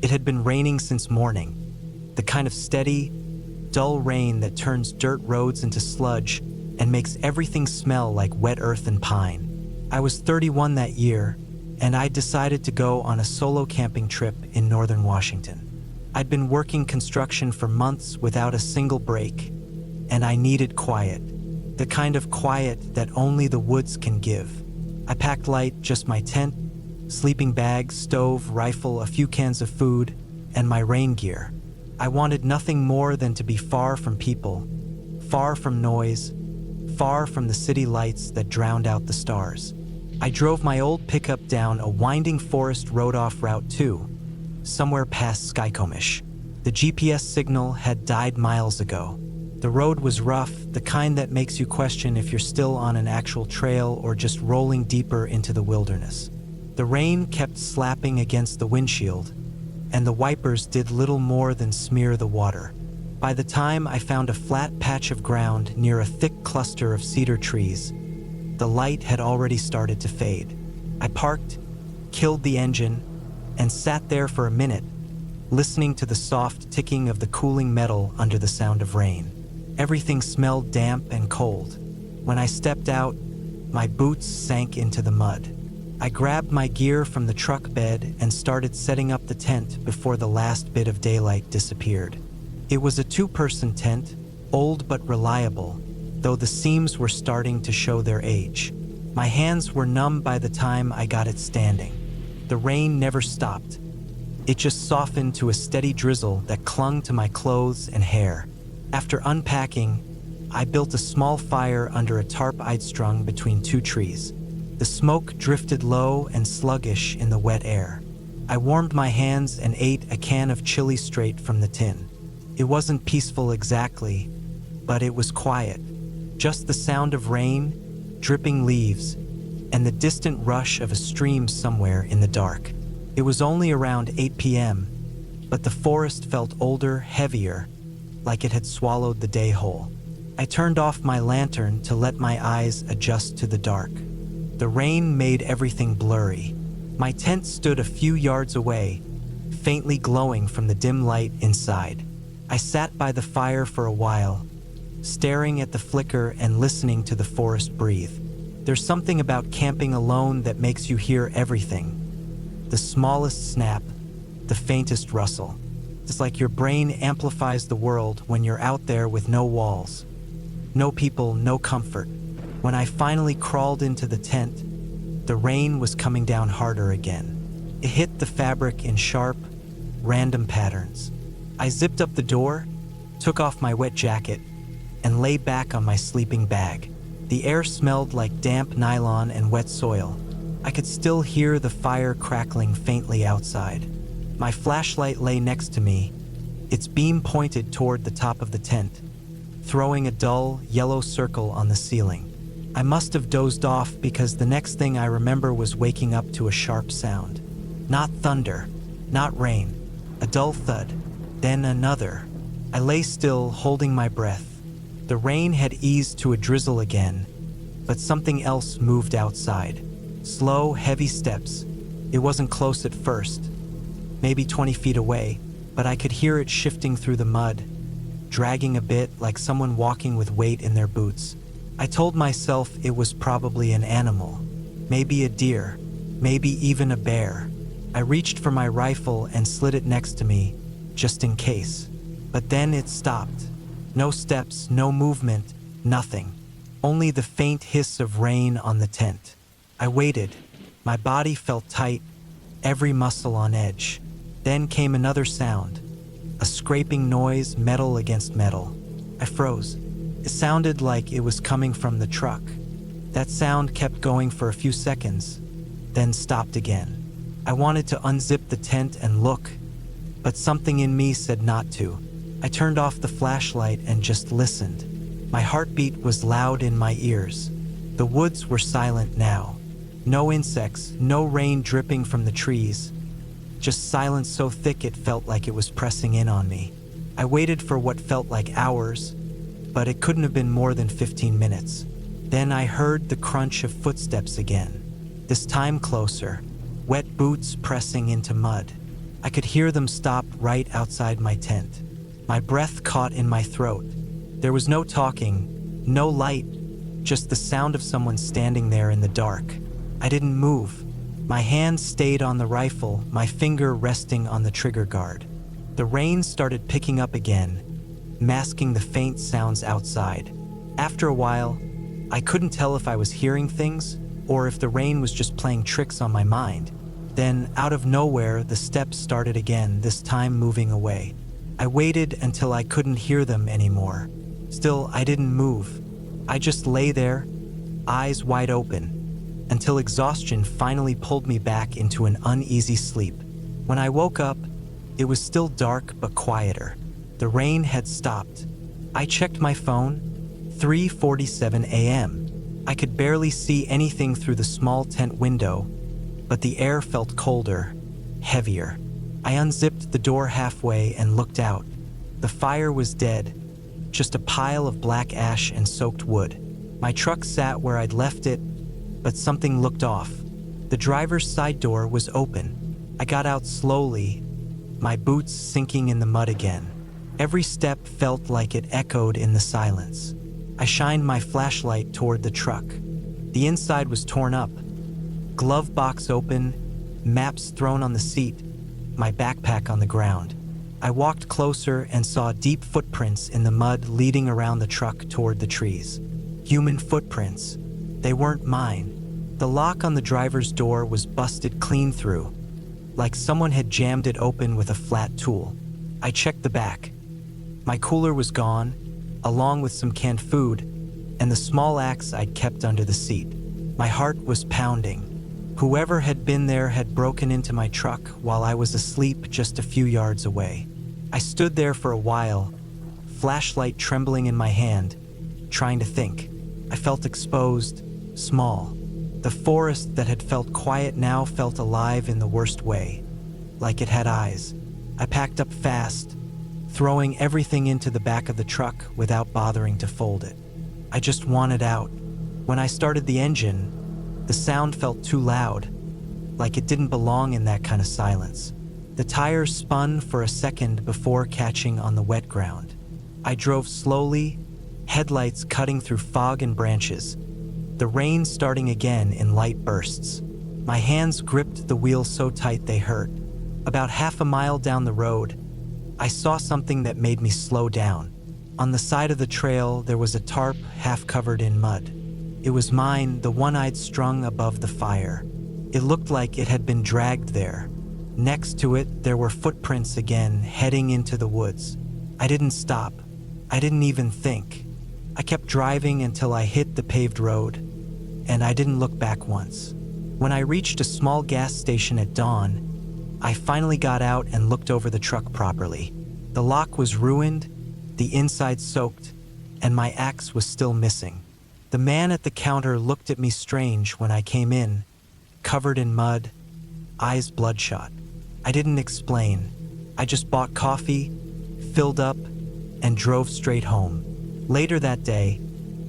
It had been raining since morning, the kind of steady, dull rain that turns dirt roads into sludge and makes everything smell like wet earth and pine. I was 31 that year, and I decided to go on a solo camping trip in northern Washington. I'd been working construction for months without a single break, and I needed quiet, the kind of quiet that only the woods can give. I packed light, just my tent, sleeping bag, stove, rifle, a few cans of food, and my rain gear. I wanted nothing more than to be far from people, far from noise, far from the city lights that drowned out the stars. I drove my old pickup down a winding forest road off Route 2, somewhere past Skycomish. The GPS signal had died miles ago. The road was rough, the kind that makes you question if you're still on an actual trail or just rolling deeper into the wilderness. The rain kept slapping against the windshield, and the wipers did little more than smear the water. By the time I found a flat patch of ground near a thick cluster of cedar trees, the light had already started to fade. I parked, killed the engine, and sat there for a minute, listening to the soft ticking of the cooling metal under the sound of rain. Everything smelled damp and cold. When I stepped out, my boots sank into the mud. I grabbed my gear from the truck bed and started setting up the tent before the last bit of daylight disappeared. It was a two-person tent, old but reliable, though the seams were starting to show their age. My hands were numb by the time I got it standing. The rain never stopped. It just softened to a steady drizzle that clung to my clothes and hair. After unpacking, I built a small fire under a tarp I'd strung between two trees. The smoke drifted low and sluggish in the wet air. I warmed my hands and ate a can of chili straight from the tin. It wasn't peaceful exactly, but it was quiet. Just the sound of rain, dripping leaves, and the distant rush of a stream somewhere in the dark. It was only around 8 p.m., but the forest felt older, heavier, like it had swallowed the day whole. I turned off my lantern to let my eyes adjust to the dark. The rain made everything blurry. My tent stood a few yards away, faintly glowing from the dim light inside. I sat by the fire for a while, staring at the flicker and listening to the forest breathe. There's something about camping alone that makes you hear everything. The smallest snap, the faintest rustle. It's like your brain amplifies the world when you're out there with no walls, no people, no comfort. When I finally crawled into the tent, the rain was coming down harder again. It hit the fabric in sharp, random patterns. I zipped up the door, took off my wet jacket, and lay back on my sleeping bag. The air smelled like damp nylon and wet soil. I could still hear the fire crackling faintly outside. My flashlight lay next to me, its beam pointed toward the top of the tent, throwing a dull, yellow circle on the ceiling. I must have dozed off because the next thing I remember was waking up to a sharp sound. Not thunder, not rain, a dull thud, then another. I lay still, holding my breath. The rain had eased to a drizzle again, but something else moved outside. Slow, heavy steps. It wasn't close at first, maybe 20 feet away, but I could hear it shifting through the mud, dragging a bit like someone walking with weight in their boots. I told myself it was probably an animal, maybe a deer, maybe even a bear. I reached for my rifle and slid it next to me, just in case. But then it stopped. No steps, no movement, nothing. Only the faint hiss of rain on the tent. I waited. My body felt tight, every muscle on edge. Then came another sound, a scraping noise, metal against metal. I froze. It sounded like it was coming from the truck. That sound kept going for a few seconds, then stopped again. I wanted to unzip the tent and look, but something in me said not to. I turned off the flashlight and just listened. My heartbeat was loud in my ears. The woods were silent now. No insects, no rain dripping from the trees. Just silence so thick it felt like it was pressing in on me. I waited for what felt like hours, but it couldn't have been more than 15 minutes. Then I heard the crunch of footsteps again, this time closer, wet boots pressing into mud. I could hear them stop right outside my tent. My breath caught in my throat. There was no talking, no light, just the sound of someone standing there in the dark. I didn't move. My hand stayed on the rifle, my finger resting on the trigger guard. The rain started picking up again, masking the faint sounds outside. After a while, I couldn't tell if I was hearing things or if the rain was just playing tricks on my mind. Then, out of nowhere, the steps started again, this time moving away. I waited until I couldn't hear them anymore. Still, I didn't move. I just lay there, eyes wide open, until exhaustion finally pulled me back into an uneasy sleep. When I woke up, it was still dark but quieter. The rain had stopped. I checked my phone, 3:47 a.m. I could barely see anything through the small tent window, but the air felt colder, heavier. I unzipped the door halfway and looked out. The fire was dead, just a pile of black ash and soaked wood. My truck sat where I'd left it, but something looked off. The driver's side door was open. I got out slowly, my boots sinking in the mud again. Every step felt like it echoed in the silence. I shined my flashlight toward the truck. The inside was torn up. Glove box open, maps thrown on the seat, my backpack on the ground. I walked closer and saw deep footprints in the mud leading around the truck toward the trees. Human footprints. They weren't mine. The lock on the driver's door was busted clean through, like someone had jammed it open with a flat tool. I checked the back. My cooler was gone, along with some canned food and the small axe I'd kept under the seat. My heart was pounding. Whoever had been there had broken into my truck while I was asleep just a few yards away. I stood there for a while, flashlight trembling in my hand, trying to think. I felt exposed, small. The forest that had felt quiet now felt alive in the worst way, like it had eyes. I packed up fast, throwing everything into the back of the truck without bothering to fold it. I just wanted out. When I started the engine, the sound felt too loud, like it didn't belong in that kind of silence. The tires spun for a second before catching on the wet ground. I drove slowly, headlights cutting through fog and branches, the rain starting again in light bursts. My hands gripped the wheel so tight they hurt. About half a mile down the road, I saw something that made me slow down. On the side of the trail, there was a tarp half covered in mud. It was mine, the one I'd strung above the fire. It looked like it had been dragged there. Next to it, there were footprints again, heading into the woods. I didn't stop. I didn't even think. I kept driving until I hit the paved road, and I didn't look back once. When I reached a small gas station at dawn, I finally got out and looked over the truck properly. The lock was ruined, the inside soaked, and my axe was still missing. The man at the counter looked at me strange when I came in, covered in mud, eyes bloodshot. I didn't explain. I just bought coffee, filled up, and drove straight home. Later that day,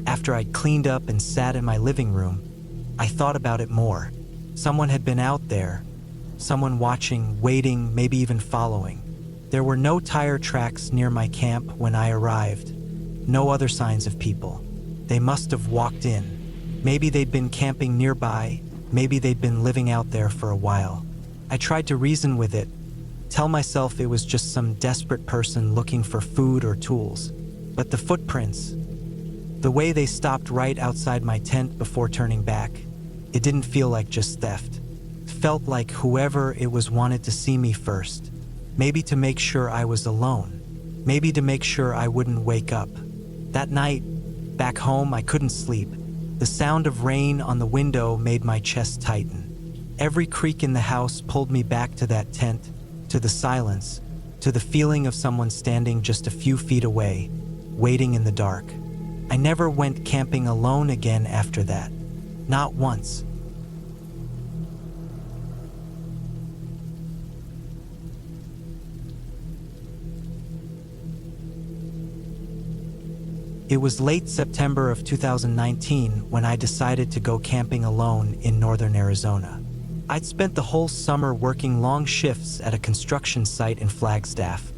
after I'd cleaned up and sat in my living room, I thought about it more. Someone had been out there, someone watching, waiting, maybe even following. There were no tire tracks near my camp when I arrived, no other signs of people. They must have walked in. Maybe they'd been camping nearby, maybe they'd been living out there for a while. I tried to reason with it, tell myself it was just some desperate person looking for food or tools. But the footprints, the way they stopped right outside my tent before turning back, it didn't feel like just theft. It felt like whoever it was wanted to see me first. Maybe to make sure I was alone. Maybe to make sure I wouldn't wake up. That night, back home, I couldn't sleep. The sound of rain on the window made my chest tighten. Every creak in the house pulled me back to that tent, to the silence, to the feeling of someone standing just a few feet away, waiting in the dark. I never went camping alone again after that. Not once. It was late September of 2019 when I decided to go camping alone in northern Arizona. I'd spent the whole summer working long shifts at a construction site in Flagstaff,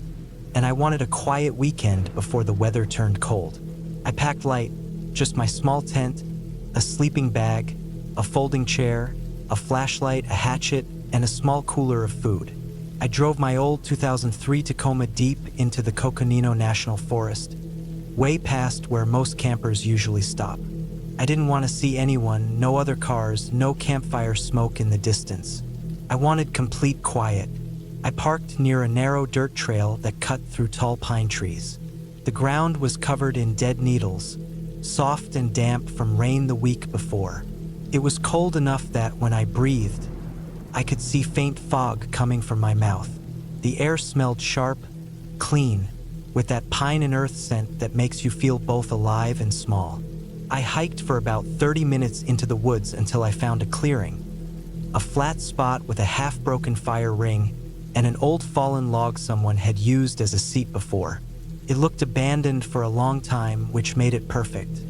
and I wanted a quiet weekend before the weather turned cold. I packed light, just my small tent, a sleeping bag, a folding chair, a flashlight, a hatchet, and a small cooler of food. I drove my old 2003 Tacoma deep into the Coconino National Forest, way past where most campers usually stop. I didn't want to see anyone, no other cars, no campfire smoke in the distance. I wanted complete quiet. I parked near a narrow dirt trail that cut through tall pine trees. The ground was covered in dead needles, soft and damp from rain the week before. It was cold enough that when I breathed, I could see faint fog coming from my mouth. The air smelled sharp, clean, with that pine and earth scent that makes you feel both alive and small. I hiked for about 30 minutes into the woods until I found a clearing, a flat spot with a half-broken fire ring and an old fallen log someone had used as a seat before. It looked abandoned for a long time, which made it perfect.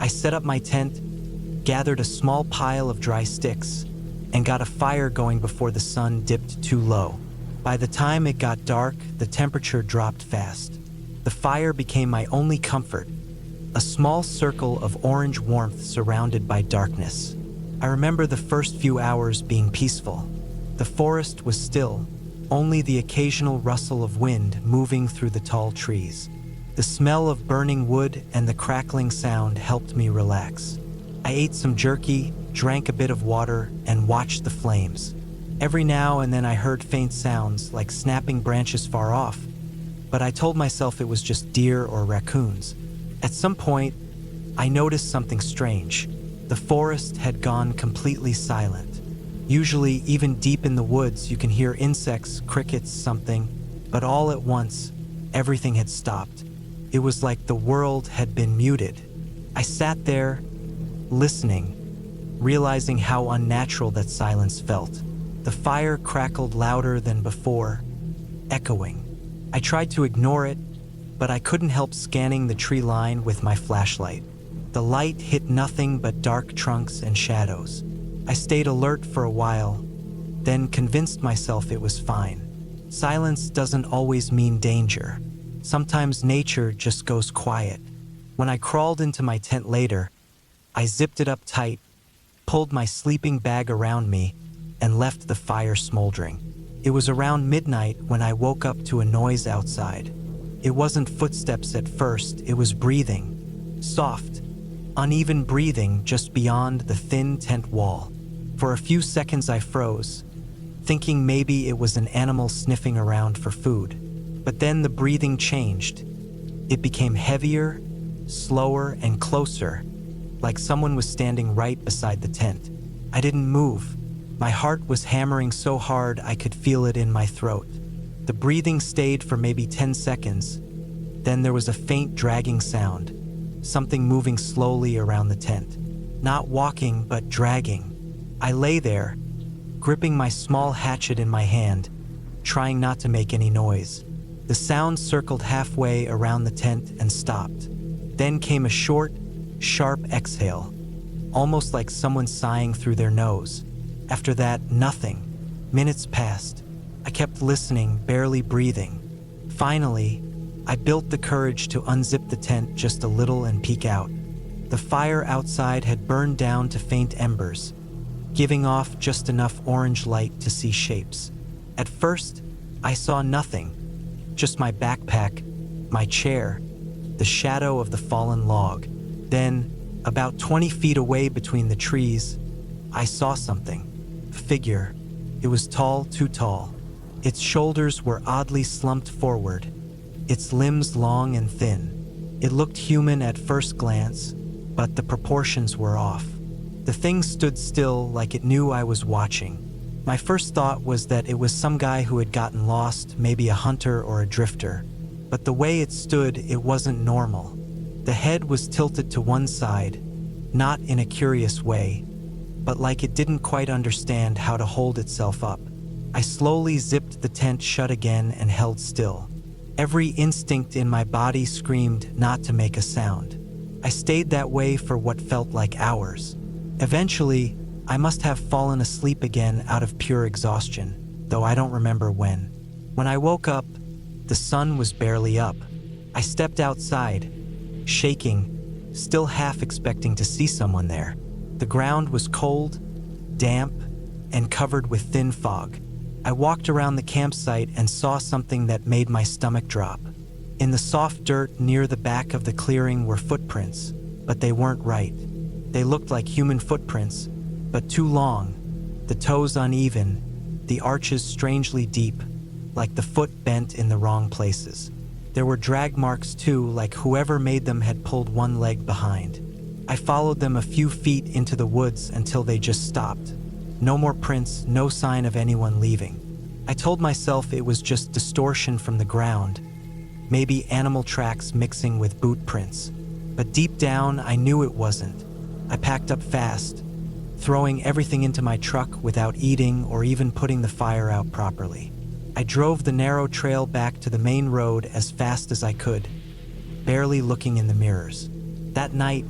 I set up my tent, gathered a small pile of dry sticks, and got a fire going before the sun dipped too low. By the time it got dark, the temperature dropped fast. The fire became my only comfort, a small circle of orange warmth surrounded by darkness. I remember the first few hours being peaceful. The forest was still, only the occasional rustle of wind moving through the tall trees. The smell of burning wood and the crackling sound helped me relax. I ate some jerky, drank a bit of water, and watched the flames. Every now and then I heard faint sounds like snapping branches far off, but I told myself it was just deer or raccoons. At some point, I noticed something strange. The forest had gone completely silent. Usually, even deep in the woods, you can hear insects, crickets, something, but all at once, everything had stopped. It was like the world had been muted. I sat there, listening, realizing how unnatural that silence felt. The fire crackled louder than before, echoing. I tried to ignore it, but I couldn't help scanning the tree line with my flashlight. The light hit nothing but dark trunks and shadows. I stayed alert for a while, then convinced myself it was fine. Silence doesn't always mean danger. Sometimes nature just goes quiet. When I crawled into my tent later, I zipped it up tight, pulled my sleeping bag around me, and left the fire smoldering. It was around midnight when I woke up to a noise outside. It wasn't footsteps at first, it was breathing. Soft, uneven breathing just beyond the thin tent wall. For a few seconds I froze, thinking maybe it was an animal sniffing around for food. But then the breathing changed. It became heavier, slower, and closer, like someone was standing right beside the tent. I didn't move. My heart was hammering so hard I could feel it in my throat. The breathing stayed for maybe 10 seconds. Then there was a faint dragging sound, something moving slowly around the tent. Not walking, but dragging. I lay there, gripping my small hatchet in my hand, trying not to make any noise. The sound circled halfway around the tent and stopped. Then came a short, sharp exhale, almost like someone sighing through their nose. After that, nothing. Minutes passed. I kept listening, barely breathing. Finally, I built the courage to unzip the tent just a little and peek out. The fire outside had burned down to faint embers, giving off just enough orange light to see shapes. At first, I saw nothing, just my backpack, my chair, the shadow of the fallen log. Then, about 20 feet away between the trees, I saw something. A figure. It was tall, too tall. Its shoulders were oddly slumped forward, its limbs long and thin. It looked human at first glance, but the proportions were off. The thing stood still like it knew I was watching. My first thought was that it was some guy who had gotten lost, maybe a hunter or a drifter. But the way it stood, it wasn't normal. The head was tilted to one side, not in a curious way, but like it didn't quite understand how to hold itself up. I slowly zipped the tent shut again and held still. Every instinct in my body screamed not to make a sound. I stayed that way for what felt like hours. Eventually, I must have fallen asleep again out of pure exhaustion, though I don't remember when. When I woke up, the sun was barely up. I stepped outside, shaking, still half expecting to see someone there. The ground was cold, damp, and covered with thin fog. I walked around the campsite and saw something that made my stomach drop. In the soft dirt near the back of the clearing were footprints, but they weren't right. They looked like human footprints, but too long, the toes uneven, the arches strangely deep, like the foot bent in the wrong places. There were drag marks too, like whoever made them had pulled one leg behind. I followed them a few feet into the woods until they just stopped. No more prints, no sign of anyone leaving. I told myself it was just distortion from the ground, maybe animal tracks mixing with boot prints. But deep down, I knew it wasn't. I packed up fast, throwing everything into my truck without eating or even putting the fire out properly. I drove the narrow trail back to the main road as fast as I could, barely looking in the mirrors. That night,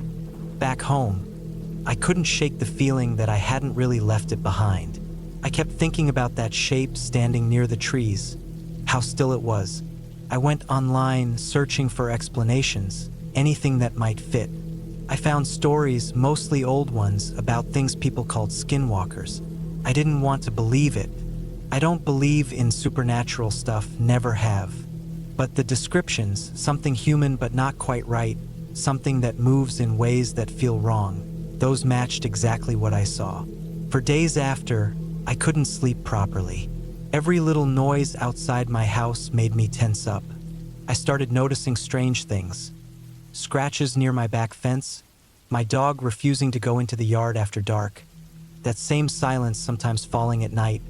back home, I couldn't shake the feeling that I hadn't really left it behind. I kept thinking about that shape standing near the trees, how still it was. I went online searching for explanations, anything that might fit. I found stories, mostly old ones, about things people called skinwalkers. I didn't want to believe it. I don't believe in supernatural stuff, never have. But the descriptions, something human but not quite right, something that moves in ways that feel wrong, those matched exactly what I saw. For days after, I couldn't sleep properly. Every little noise outside my house made me tense up. I started noticing strange things. Scratches near my back fence, my dog refusing to go into the yard after dark, that same silence sometimes falling at night,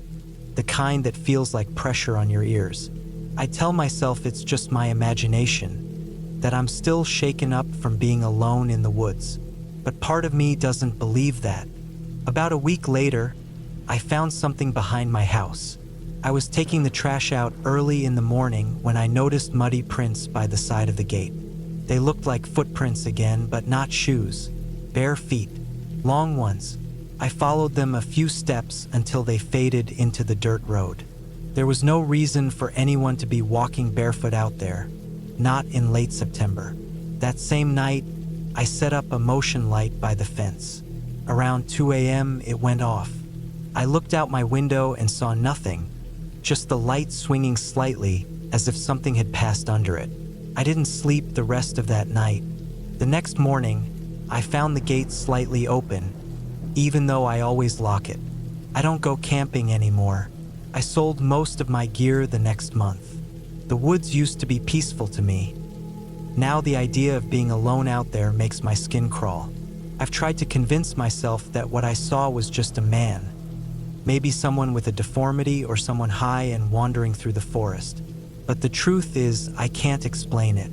the kind that feels like pressure on your ears. I tell myself it's just my imagination, that I'm still shaken up from being alone in the woods. But part of me doesn't believe that. About a week later, I found something behind my house. I was taking the trash out early in the morning when I noticed muddy prints by the side of the gate. They looked like footprints again, but not shoes. Bare feet, long ones. I followed them a few steps until they faded into the dirt road. There was no reason for anyone to be walking barefoot out there, not in late September. That same night, I set up a motion light by the fence. Around 2 a.m., it went off. I looked out my window and saw nothing, just the light swinging slightly as if something had passed under it. I didn't sleep the rest of that night. The next morning, I found the gate slightly open, even though I always lock it. I don't go camping anymore. I sold most of my gear the next month. The woods used to be peaceful to me. Now the idea of being alone out there makes my skin crawl. I've tried to convince myself that what I saw was just a man. Maybe someone with a deformity or someone high and wandering through the forest. But the truth is, I can't explain it.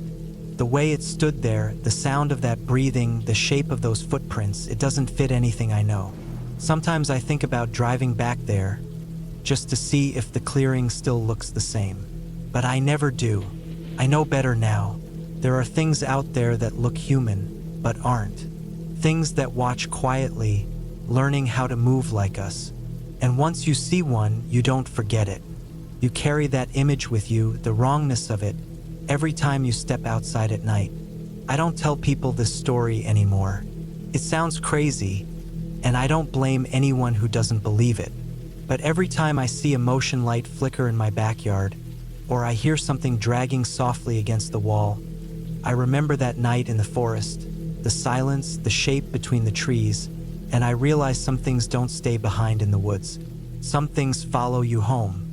The way it stood there, the sound of that breathing, the shape of those footprints, it doesn't fit anything I know. Sometimes I think about driving back there, just to see if the clearing still looks the same. But I never do. I know better now. There are things out there that look human, but aren't. Things that watch quietly, learning how to move like us. And once you see one, you don't forget it. You carry that image with you, the wrongness of it, every time you step outside at night. I don't tell people this story anymore. It sounds crazy, and I don't blame anyone who doesn't believe it. But every time I see a motion light flicker in my backyard, or I hear something dragging softly against the wall, I remember that night in the forest, the silence, the shape between the trees, and I realize some things don't stay behind in the woods. Some things follow you home.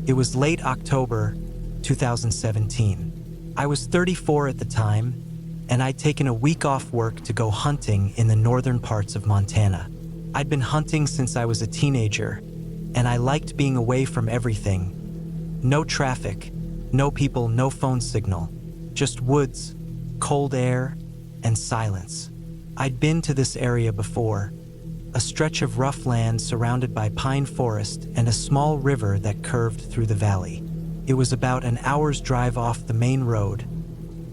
It was late October 2017. I was 34 at the time, and I'd taken a week off work to go hunting in the northern parts of Montana. I'd been hunting since I was a teenager, and I liked being away from everything. No traffic, no people, no phone signal, just woods, cold air, and silence. I'd been to this area before, a stretch of rough land surrounded by pine forest and a small river that curved through the valley. It was about an hour's drive off the main road,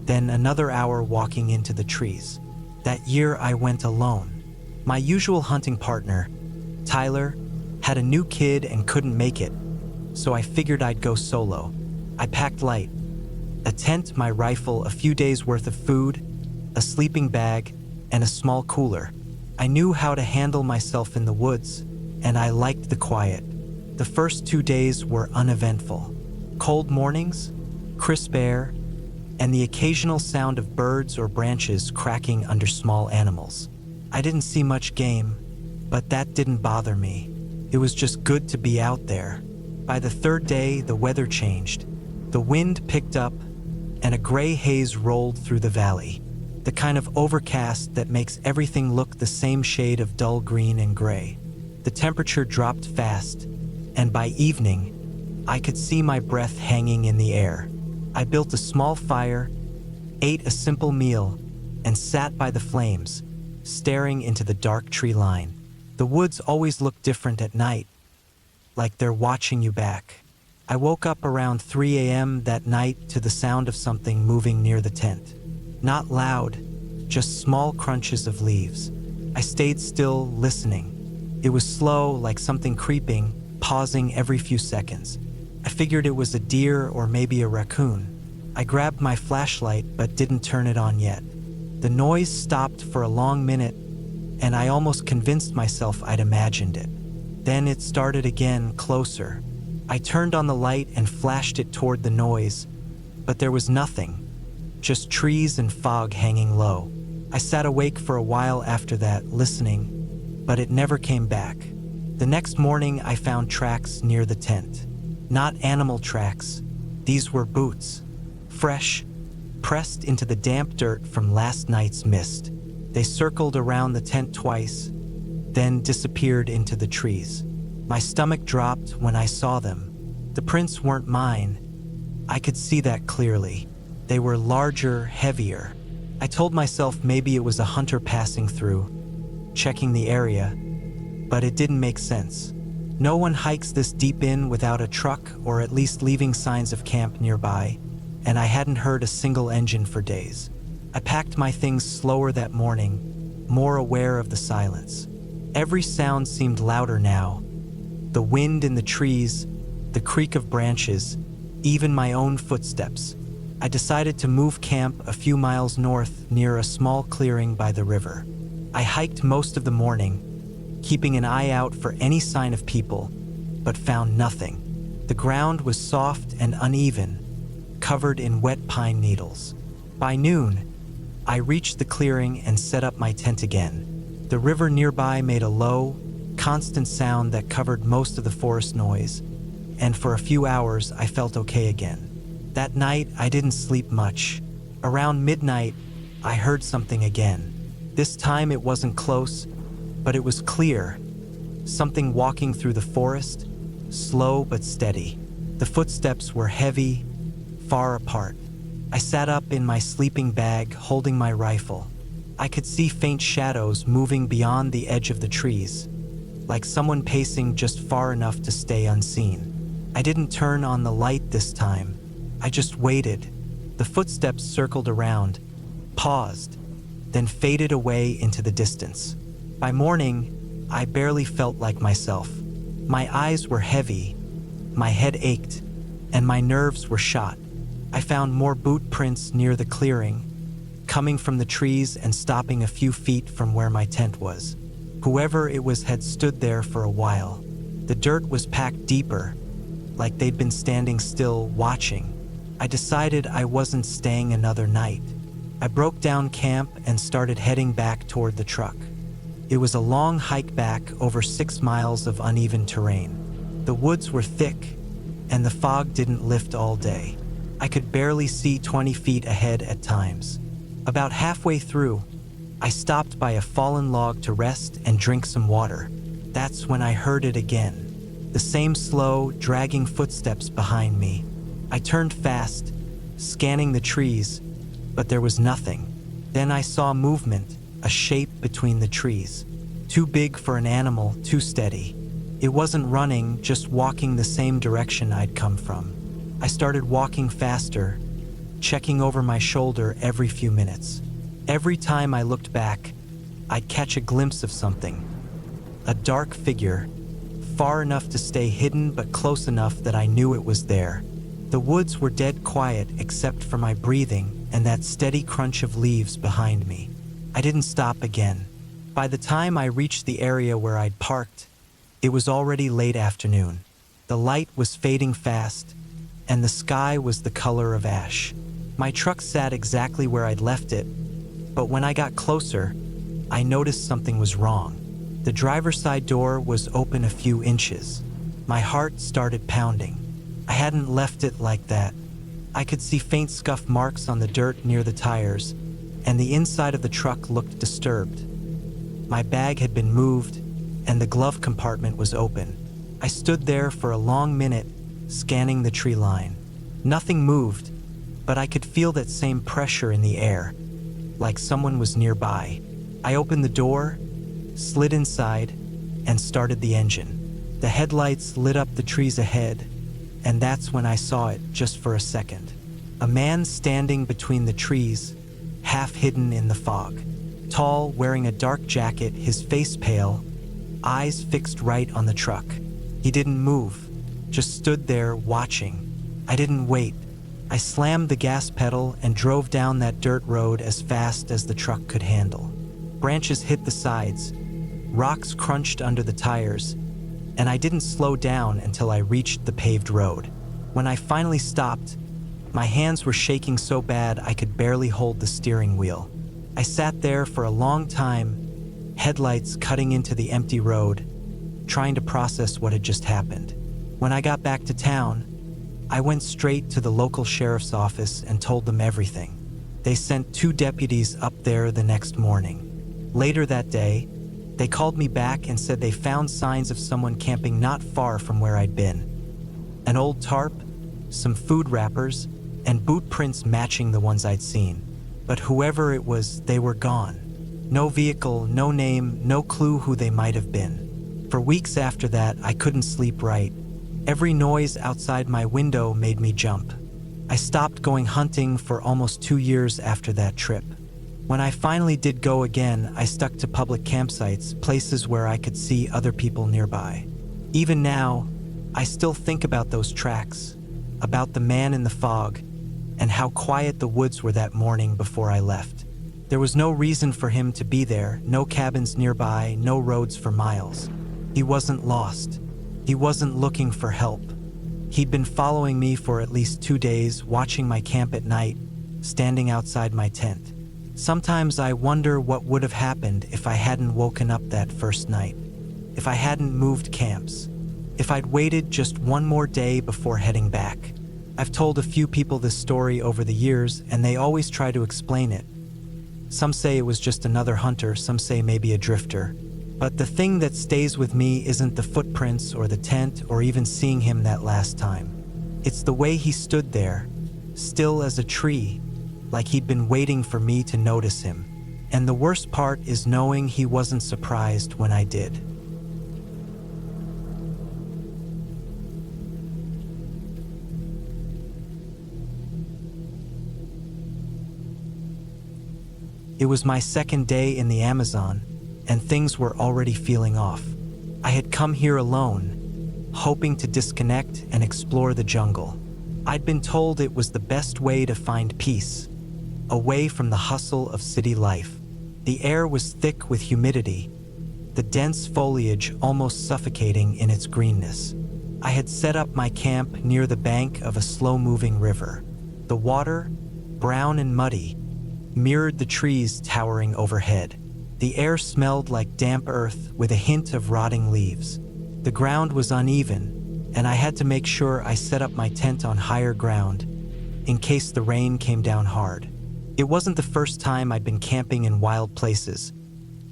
then another hour walking into the trees. That year I went alone. My usual hunting partner, Tyler, had a new kid and couldn't make it, so I figured I'd go solo. I packed light: a tent, my rifle, a few days' worth of food, a sleeping bag, and a small cooler. I knew how to handle myself in the woods, and I liked the quiet. The first 2 days were uneventful. Cold mornings, crisp air, and the occasional sound of birds or branches cracking under small animals. I didn't see much game, but that didn't bother me. It was just good to be out there. By the third day, the weather changed. The wind picked up, and a gray haze rolled through the valley. The kind of overcast that makes everything look the same shade of dull green and gray. The temperature dropped fast, and by evening, I could see my breath hanging in the air. I built a small fire, ate a simple meal, and sat by the flames, staring into the dark tree line. The woods always look different at night, like they're watching you back. I woke up around 3 a.m. that night to the sound of something moving near the tent. Not loud, just small crunches of leaves. I stayed still, listening. It was slow, like something creeping, pausing every few seconds. I figured it was a deer or maybe a raccoon. I grabbed my flashlight but didn't turn it on yet. The noise stopped for a long minute, and I almost convinced myself I'd imagined it. Then it started again, closer. I turned on the light and flashed it toward the noise, but there was nothing, just trees and fog hanging low. I sat awake for a while after that, listening, but it never came back. The next morning I found tracks near the tent. Not animal tracks, these were boots. Fresh, pressed into the damp dirt from last night's mist. They circled around the tent twice, then disappeared into the trees. My stomach dropped when I saw them. The prints weren't mine. I could see that clearly. They were larger, heavier. I told myself maybe it was a hunter passing through, checking the area, but it didn't make sense. No one hikes this deep in without a truck or at least leaving signs of camp nearby, and I hadn't heard a single engine for days. I packed my things slower that morning, more aware of the silence. Every sound seemed louder now. The wind in the trees, the creak of branches, even my own footsteps. I decided to move camp a few miles north near a small clearing by the river. I hiked most of the morning, keeping an eye out for any sign of people, but found nothing. The ground was soft and uneven, covered in wet pine needles. By noon, I reached the clearing and set up my tent again. The river nearby made a low, constant sound that covered most of the forest noise, and for a few hours I felt okay again. That night I didn't sleep much. Around midnight, I heard something again. This time it wasn't close, but it was clear. Something walking through the forest, slow but steady. The footsteps were heavy, far apart. I sat up in my sleeping bag, holding my rifle. I could see faint shadows moving beyond the edge of the trees, like someone pacing just far enough to stay unseen. I didn't turn on the light this time. I just waited. The footsteps circled around, paused, then faded away into the distance. By morning, I barely felt like myself. My eyes were heavy, my head ached, and my nerves were shot. I found more boot prints near the clearing, coming from the trees and stopping a few feet from where my tent was. Whoever it was had stood there for a while. The dirt was packed deeper, like they'd been standing still, watching. I decided I wasn't staying another night. I broke down camp and started heading back toward the truck. It was a long hike back over 6 miles of uneven terrain. The woods were thick, and the fog didn't lift all day. I could barely see 20 feet ahead at times. About halfway through, I stopped by a fallen log to rest and drink some water. That's when I heard it again. The same slow, dragging footsteps behind me. I turned fast, scanning the trees, but there was nothing. Then I saw movement, a shape between the trees. Too big for an animal, too steady. It wasn't running, just walking the same direction I'd come from. I started walking faster, checking over my shoulder every few minutes. Every time I looked back, I'd catch a glimpse of something. A dark figure, far enough to stay hidden but close enough that I knew it was there. The woods were dead quiet except for my breathing and that steady crunch of leaves behind me. I didn't stop again. By the time I reached the area where I'd parked, it was already late afternoon. The light was fading fast, and the sky was the color of ash. My truck sat exactly where I'd left it, but when I got closer, I noticed something was wrong. The driver's side door was open a few inches. My heart started pounding. I hadn't left it like that. I could see faint scuff marks on the dirt near the tires, and the inside of the truck looked disturbed. My bag had been moved, and the glove compartment was open. I stood there for a long minute, scanning the tree line. Nothing moved, but I could feel that same pressure in the air, like someone was nearby. I opened the door, slid inside, and started the engine. The headlights lit up the trees ahead, and that's when I saw it just for a second. A man standing between the trees, half hidden in the fog. Tall, wearing a dark jacket, his face pale, eyes fixed right on the truck. He didn't move, just stood there watching. I didn't wait. I slammed the gas pedal and drove down that dirt road as fast as the truck could handle. Branches hit the sides, rocks crunched under the tires, and I didn't slow down until I reached the paved road. When I finally stopped, my hands were shaking so bad I could barely hold the steering wheel. I sat there for a long time, headlights cutting into the empty road, trying to process what had just happened. When I got back to town, I went straight to the local sheriff's office and told them everything. They sent 2 deputies up there the next morning. Later that day, they called me back and said they found signs of someone camping not far from where I'd been. An old tarp, some food wrappers, and boot prints matching the ones I'd seen. But whoever it was, they were gone. No vehicle, no name, no clue who they might have been. For weeks after that, I couldn't sleep right. Every noise outside my window made me jump. I stopped going hunting for almost 2 years after that trip. When I finally did go again, I stuck to public campsites, places where I could see other people nearby. Even now, I still think about those tracks, about the man in the fog, and how quiet the woods were that morning before I left. There was no reason for him to be there, no cabins nearby, no roads for miles. He wasn't lost. He wasn't looking for help. He'd been following me for at least 2 days, watching my camp at night, standing outside my tent. Sometimes I wonder what would have happened if I hadn't woken up that first night, if I hadn't moved camps, if I'd waited just one more day before heading back. I've told a few people this story over the years, and they always try to explain it. Some say it was just another hunter, some say maybe a drifter. But the thing that stays with me isn't the footprints or the tent or even seeing him that last time. It's the way he stood there, still as a tree, like he'd been waiting for me to notice him. And the worst part is knowing he wasn't surprised when I did. It was my second day in the Amazon, and things were already feeling off. I had come here alone, hoping to disconnect and explore the jungle. I'd been told it was the best way to find peace, away from the hustle of city life. The air was thick with humidity, the dense foliage almost suffocating in its greenness. I had set up my camp near the bank of a slow-moving river. The water, brown and muddy, mirrored the trees towering overhead. The air smelled like damp earth with a hint of rotting leaves. The ground was uneven, and I had to make sure I set up my tent on higher ground in case the rain came down hard. It wasn't the first time I'd been camping in wild places,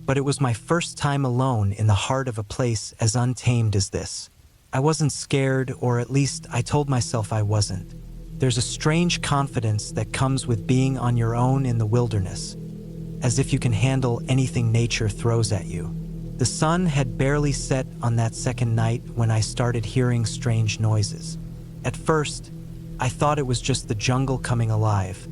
but it was my first time alone in the heart of a place as untamed as this. I wasn't scared, or at least I told myself I wasn't. There's a strange confidence that comes with being on your own in the wilderness, as if you can handle anything nature throws at you. The sun had barely set on that second night when I started hearing strange noises. At first, I thought it was just the jungle coming alive.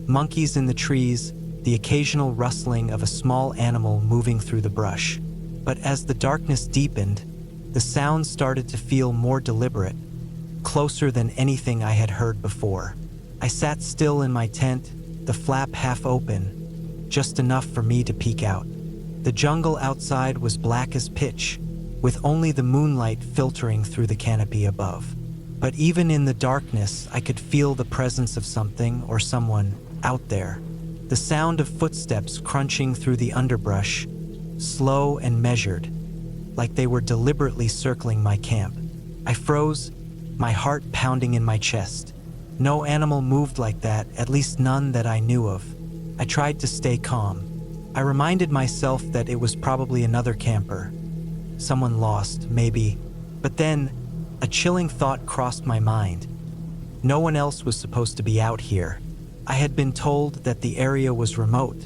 Monkeys in the trees, the occasional rustling of a small animal moving through the brush. But as the darkness deepened, the sounds started to feel more deliberate, closer than anything I had heard before. I sat still in my tent, the flap half open, just enough for me to peek out. The jungle outside was black as pitch, with only the moonlight filtering through the canopy above. But even in the darkness, I could feel the presence of something or someone out there. The sound of footsteps crunching through the underbrush, slow and measured, like they were deliberately circling my camp. I froze, my heart pounding in my chest. No animal moved like that, at least none that I knew of. I tried to stay calm. I reminded myself that it was probably another camper. Someone lost, maybe. But then, a chilling thought crossed my mind. No one else was supposed to be out here. I had been told that the area was remote,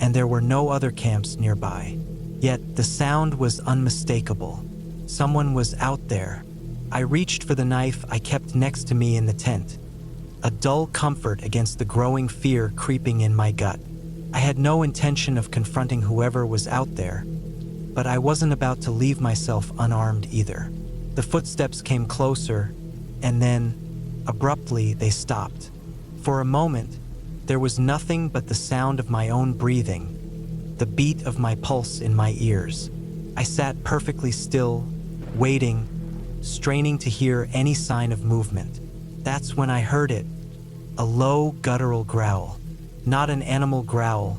and there were no other camps nearby. Yet the sound was unmistakable. Someone was out there. I reached for the knife I kept next to me in the tent, a dull comfort against the growing fear creeping in my gut. I had no intention of confronting whoever was out there, but I wasn't about to leave myself unarmed either. The footsteps came closer, and then, abruptly, they stopped. For a moment, there was nothing but the sound of my own breathing, the beat of my pulse in my ears. I sat perfectly still, waiting, straining to hear any sign of movement. That's when I heard it, a low, guttural growl. Not an animal growl,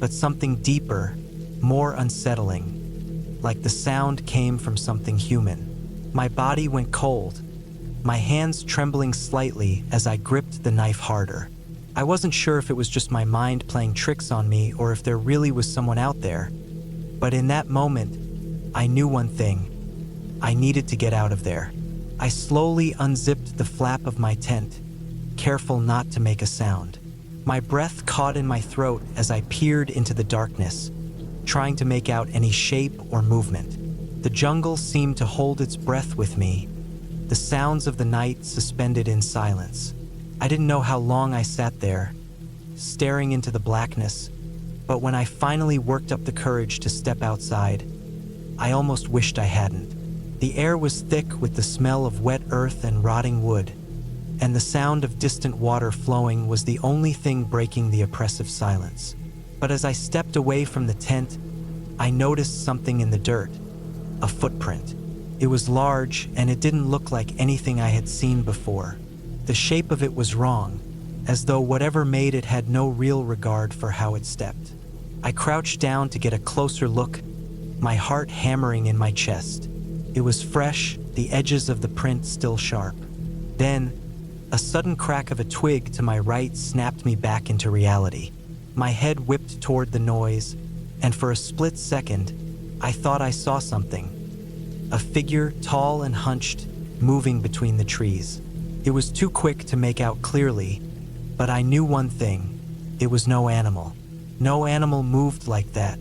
but something deeper, more unsettling, like the sound came from something human. My body went cold, my hands trembling slightly as I gripped the knife harder. I wasn't sure if it was just my mind playing tricks on me or if there really was someone out there. But in that moment, I knew one thing. I needed to get out of there. I slowly unzipped the flap of my tent, careful not to make a sound. My breath caught in my throat as I peered into the darkness, trying to make out any shape or movement. The jungle seemed to hold its breath with me, the sounds of the night suspended in silence. I didn't know how long I sat there, staring into the blackness, but when I finally worked up the courage to step outside, I almost wished I hadn't. The air was thick with the smell of wet earth and rotting wood, and the sound of distant water flowing was the only thing breaking the oppressive silence. But as I stepped away from the tent, I noticed something in the dirt, a footprint. It was large, and it didn't look like anything I had seen before. The shape of it was wrong, as though whatever made it had no real regard for how it stepped. I crouched down to get a closer look, my heart hammering in my chest. It was fresh, the edges of the print still sharp. Then, a sudden crack of a twig to my right snapped me back into reality. My head whipped toward the noise, and for a split second, I thought I saw something. A figure, tall and hunched, moving between the trees. It was too quick to make out clearly, but I knew one thing. It was no animal. No animal moved like that.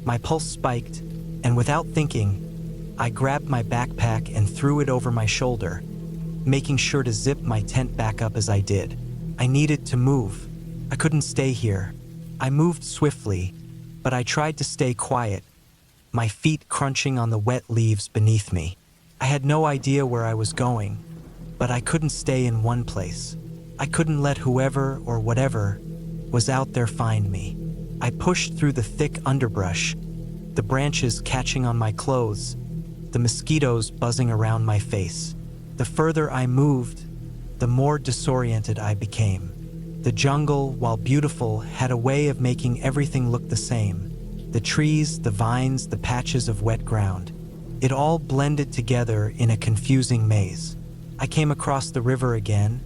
My pulse spiked, and without thinking, I grabbed my backpack and threw it over my shoulder, making sure to zip my tent back up as I did. I needed to move. I couldn't stay here. I moved swiftly, but I tried to stay quiet, my feet crunching on the wet leaves beneath me. I had no idea where I was going, but I couldn't stay in one place. I couldn't let whoever or whatever was out there find me. I pushed through the thick underbrush, the branches catching on my clothes, the mosquitoes buzzing around my face. The further I moved, the more disoriented I became. The jungle, while beautiful, had a way of making everything look the same. The trees, the vines, the patches of wet ground. It all blended together in a confusing maze. I came across the river again,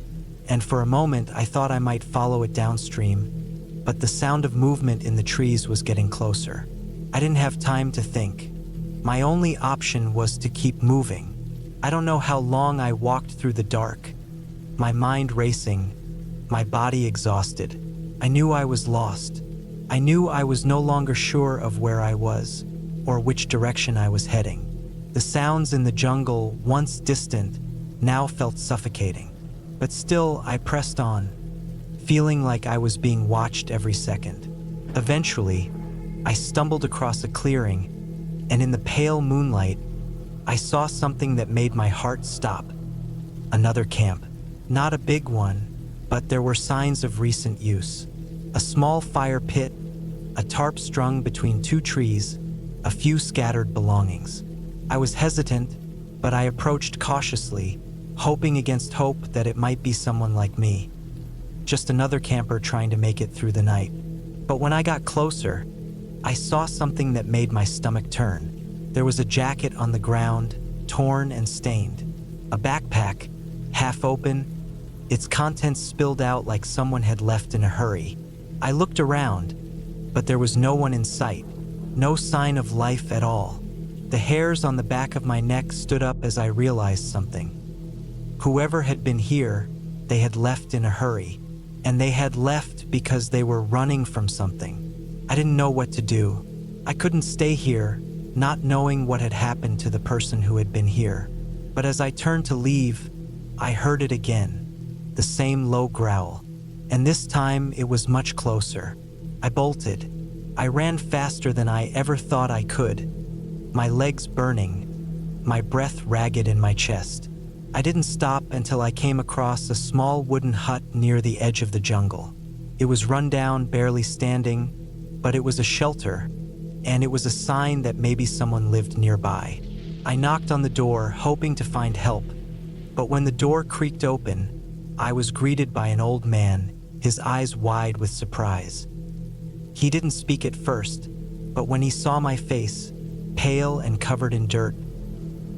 and for a moment I thought I might follow it downstream, but the sound of movement in the trees was getting closer. I didn't have time to think. My only option was to keep moving. I don't know how long I walked through the dark, my mind racing, my body exhausted. I knew I was lost. I knew I was no longer sure of where I was or which direction I was heading. The sounds in the jungle, once distant, now felt suffocating. But still, I pressed on, feeling like I was being watched every second. Eventually, I stumbled across a clearing, and in the pale moonlight, I saw something that made my heart stop. Another camp. Not a big one, but there were signs of recent use. A small fire pit, a tarp strung between two trees, a few scattered belongings. I was hesitant, but I approached cautiously, hoping against hope that it might be someone like me. Just another camper trying to make it through the night. But when I got closer, I saw something that made my stomach turn. There was a jacket on the ground, torn and stained. A backpack, half open, its contents spilled out like someone had left in a hurry. I looked around, but there was no one in sight, no sign of life at all. The hairs on the back of my neck stood up as I realized something. Whoever had been here, they had left in a hurry, and they had left because they were running from something. I didn't know what to do. I couldn't stay here, not knowing what had happened to the person who had been here. But as I turned to leave, I heard it again, the same low growl, and this time it was much closer. I bolted. I ran faster than I ever thought I could, my legs burning, my breath ragged in my chest. I didn't stop until I came across a small wooden hut near the edge of the jungle. It was run down, barely standing, but it was a shelter, and it was a sign that maybe someone lived nearby. I knocked on the door, hoping to find help, but when the door creaked open, I was greeted by an old man, his eyes wide with surprise. He didn't speak at first, but when he saw my face, pale and covered in dirt,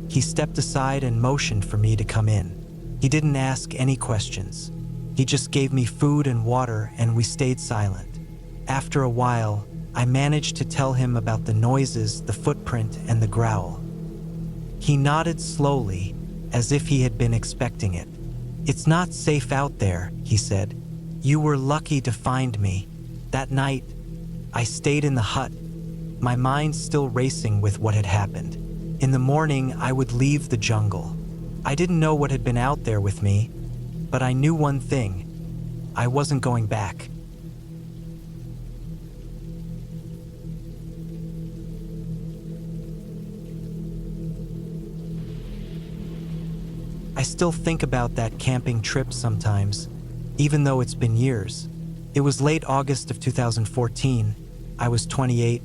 he stepped aside and motioned for me to come in. He didn't ask any questions. He just gave me food and water, and we stayed silent. After a while, I managed to tell him about the noises, the footprint, and the growl. He nodded slowly, as if he had been expecting it. "It's not safe out there," he said. "You were lucky to find me." That night, I stayed in the hut, my mind still racing with what had happened. In the morning, I would leave the jungle. I didn't know what had been out there with me, but I knew one thing: I wasn't going back. I still think about that camping trip sometimes, even though it's been years. It was late August of 2014. I was 28,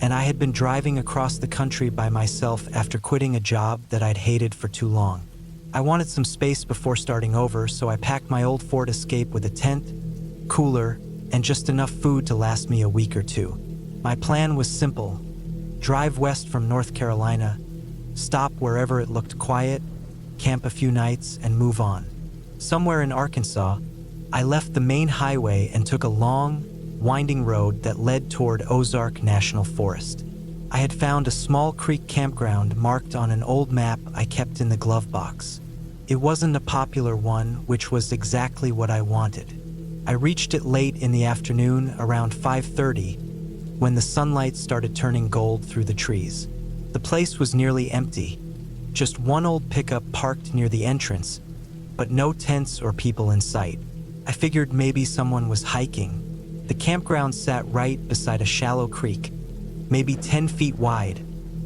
and I had been driving across the country by myself after quitting a job that I'd hated for too long. I wanted some space before starting over, so I packed my old Ford Escape with a tent, cooler, and just enough food to last me a week or two. My plan was simple: drive west from North Carolina, stop wherever it looked quiet, camp a few nights, and move on. Somewhere in Arkansas, I left the main highway and took a long, winding road that led toward Ozark National Forest. I had found a small creek campground marked on an old map I kept in the glove box. It wasn't a popular one, which was exactly what I wanted. I reached it late in the afternoon, around 5:30, when the sunlight started turning gold through the trees. The place was nearly empty, just one old pickup parked near the entrance, but no tents or people in sight. I figured maybe someone was hiking. The campground sat right beside a shallow creek, maybe 10 feet wide,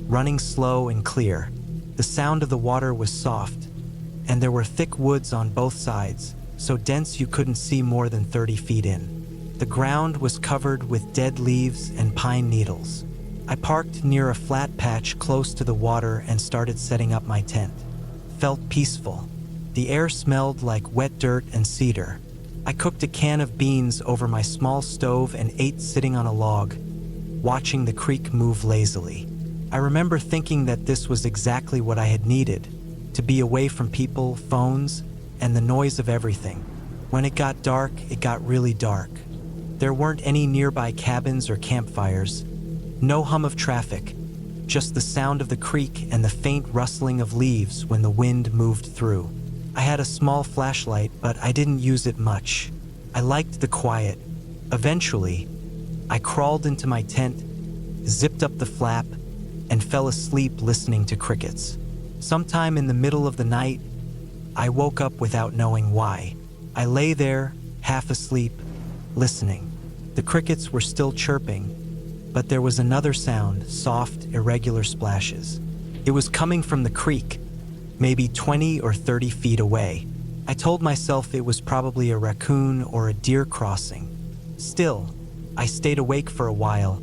running slow and clear. The sound of the water was soft, and there were thick woods on both sides, so dense you couldn't see more than 30 feet in. The ground was covered with dead leaves and pine needles. I parked near a flat patch close to the water and started setting up my tent. Felt peaceful. The air smelled like wet dirt and cedar. I cooked a can of beans over my small stove and ate sitting on a log, watching the creek move lazily. I remember thinking that this was exactly what I had needed, to be away from people, phones, and the noise of everything. When it got dark, it got really dark. There weren't any nearby cabins or campfires, no hum of traffic, just the sound of the creek and the faint rustling of leaves when the wind moved through. I had a small flashlight, but I didn't use it much. I liked the quiet. Eventually, I crawled into my tent, zipped up the flap, and fell asleep listening to crickets. Sometime in the middle of the night, I woke up without knowing why. I lay there, half asleep, listening. The crickets were still chirping, but there was another sound, soft, irregular splashes. It was coming from the creek, maybe 20 or 30 feet away. I told myself it was probably a raccoon or a deer crossing. Still, I stayed awake for a while,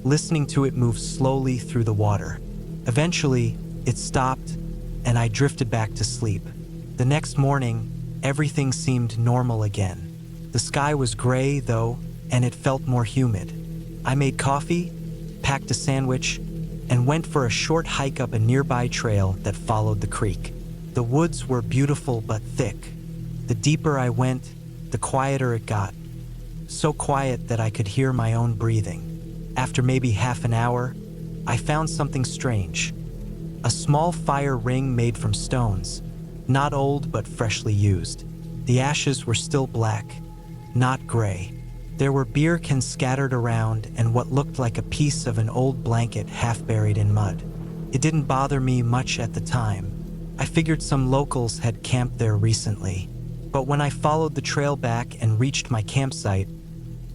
listening to it move slowly through the water. Eventually, it stopped, and I drifted back to sleep. The next morning, everything seemed normal again. The sky was gray, though, and it felt more humid. I made coffee, packed a sandwich, and went for a short hike up a nearby trail that followed the creek. The woods were beautiful but thick. The deeper I went, the quieter it got. So quiet that I could hear my own breathing. After maybe half an hour, I found something strange. A small fire ring made from stones, not old but freshly used. The ashes were still black, not gray. There were beer cans scattered around and what looked like a piece of an old blanket half buried in mud. It didn't bother me much at the time. I figured some locals had camped there recently. But when I followed the trail back and reached my campsite,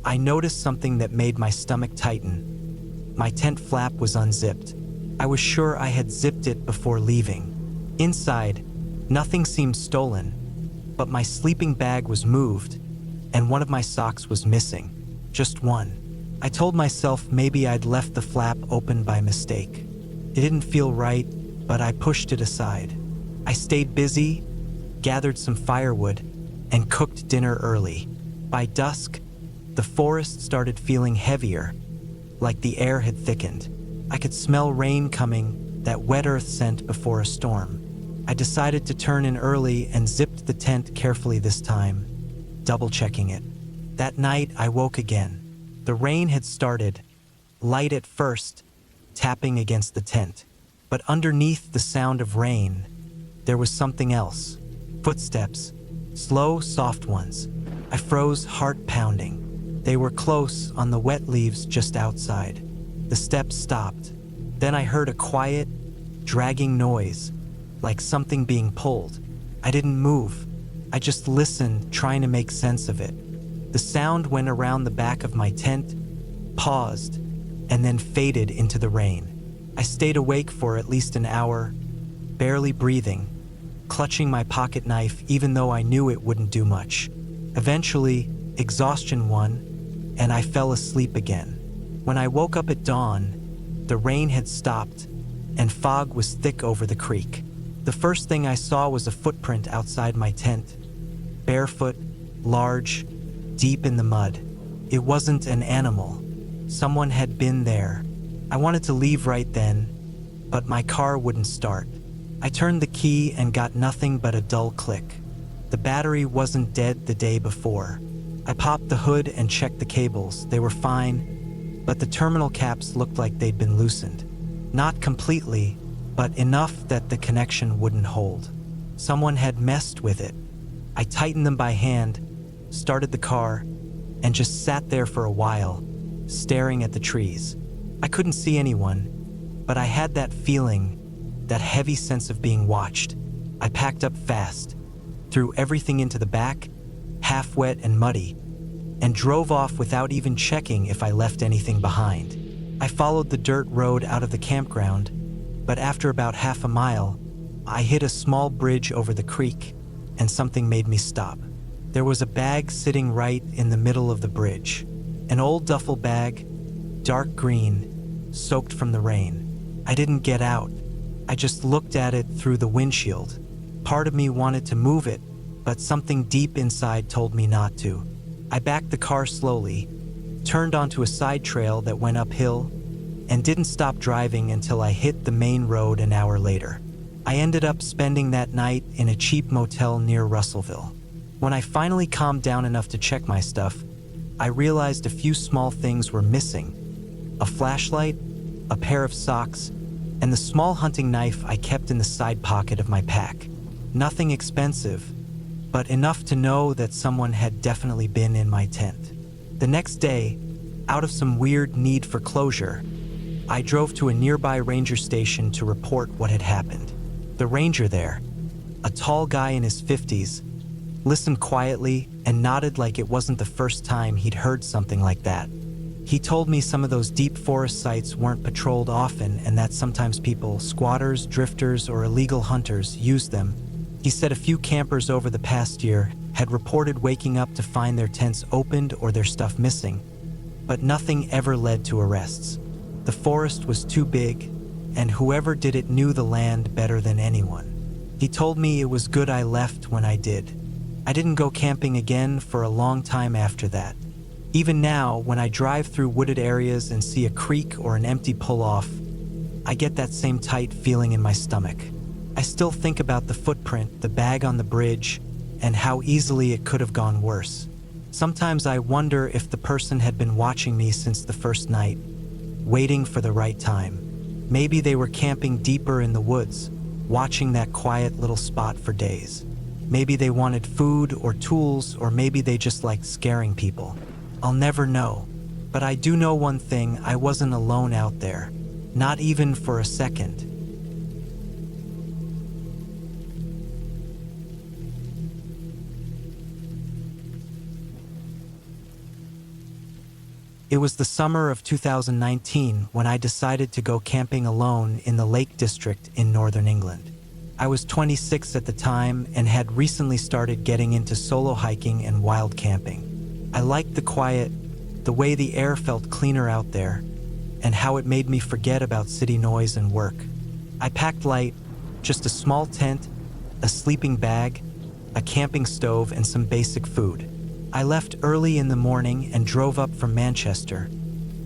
I noticed something that made my stomach tighten. My tent flap was unzipped. I was sure I had zipped it before leaving. Inside, nothing seemed stolen, but my sleeping bag was moved, and one of my socks was missing. Just one. I told myself maybe I'd left the flap open by mistake. It didn't feel right, but I pushed it aside. I stayed busy, gathered some firewood, and cooked dinner early. By dusk, the forest started feeling heavier, like the air had thickened. I could smell rain coming, that wet earth scent before a storm. I decided to turn in early and zipped the tent carefully this time, double-checking it. That night, I woke again. The rain had started, light at first, tapping against the tent. But underneath the sound of rain, there was something else. Footsteps, slow, soft ones. I froze, heart pounding. They were close on the wet leaves just outside. The steps stopped. Then I heard a quiet, dragging noise, like something being pulled. I didn't move. I just listened, trying to make sense of it. The sound went around the back of my tent, paused, and then faded into the rain. I stayed awake for at least an hour, barely breathing, clutching my pocket knife even though I knew it wouldn't do much. Eventually, exhaustion won, and I fell asleep again. When I woke up at dawn, the rain had stopped, and fog was thick over the creek. The first thing I saw was a footprint outside my tent, barefoot, large, deep in the mud. It wasn't an animal. Someone had been there. I wanted to leave right then, but my car wouldn't start. I turned the key and got nothing but a dull click. The battery wasn't dead the day before. I popped the hood and checked the cables. They were fine, but the terminal caps looked like they'd been loosened. Not completely, but enough that the connection wouldn't hold. Someone had messed with it. I tightened them by hand, started the car, and just sat there for a while, staring at the trees. I couldn't see anyone, but I had that feeling, that heavy sense of being watched. I packed up fast, threw everything into the back, half wet and muddy, and drove off without even checking if I left anything behind. I followed the dirt road out of the campground, but after about half a mile, I hit a small bridge over the creek, and something made me stop. There was a bag sitting right in the middle of the bridge. An old duffel bag, dark green, soaked from the rain. I didn't get out. I just looked at it through the windshield. Part of me wanted to move it, but something deep inside told me not to. I backed the car slowly, turned onto a side trail that went uphill, and didn't stop driving until I hit the main road an hour later. I ended up spending that night in a cheap motel near Russellville. When I finally calmed down enough to check my stuff, I realized a few small things were missing. A flashlight, a pair of socks, and the small hunting knife I kept in the side pocket of my pack. Nothing expensive, but enough to know that someone had definitely been in my tent. The next day, out of some weird need for closure, I drove to a nearby ranger station to report what had happened. The ranger there, a tall guy in his 50s, listened quietly and nodded like it wasn't the first time he'd heard something like that. He told me some of those deep forest sites weren't patrolled often and that sometimes people, squatters, drifters, or illegal hunters, used them. He said a few campers over the past year had reported waking up to find their tents opened or their stuff missing, but nothing ever led to arrests. The forest was too big, and whoever did it knew the land better than anyone. He told me it was good I left when I did. I didn't go camping again for a long time after that. Even now, when I drive through wooded areas and see a creek or an empty pull-off, I get that same tight feeling in my stomach. I still think about the footprint, the bag on the bridge, and how easily it could have gone worse. Sometimes I wonder if the person had been watching me since the first night, waiting for the right time. Maybe they were camping deeper in the woods, watching that quiet little spot for days. Maybe they wanted food or tools, or maybe they just liked scaring people. I'll never know. But I do know one thing: I wasn't alone out there. Not even for a second. It was the summer of 2019 when I decided to go camping alone in the Lake District in northern England. I was 26 at the time and had recently started getting into solo hiking and wild camping. I liked the quiet, the way the air felt cleaner out there, and how it made me forget about city noise and work. I packed light, just a small tent, a sleeping bag, a camping stove, and some basic food. I left early in the morning and drove up from Manchester,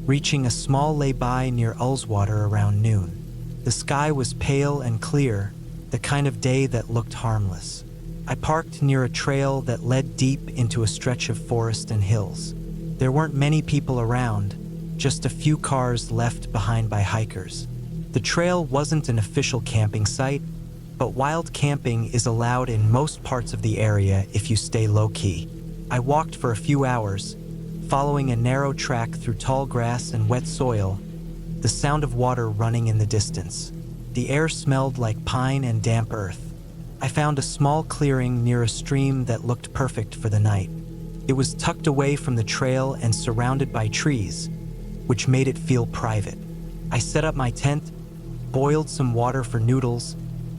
reaching a small lay-by near Ullswater around noon. The sky was pale and clear, the kind of day that looked harmless. I parked near a trail that led deep into a stretch of forest and hills. There weren't many people around, just a few cars left behind by hikers. The trail wasn't an official camping site, but wild camping is allowed in most parts of the area if you stay low-key. I walked for a few hours, following a narrow track through tall grass and wet soil, the sound of water running in the distance. The air smelled like pine and damp earth. I found a small clearing near a stream that looked perfect for the night. It was tucked away from the trail and surrounded by trees, which made it feel private. I set up my tent, boiled some water for noodles,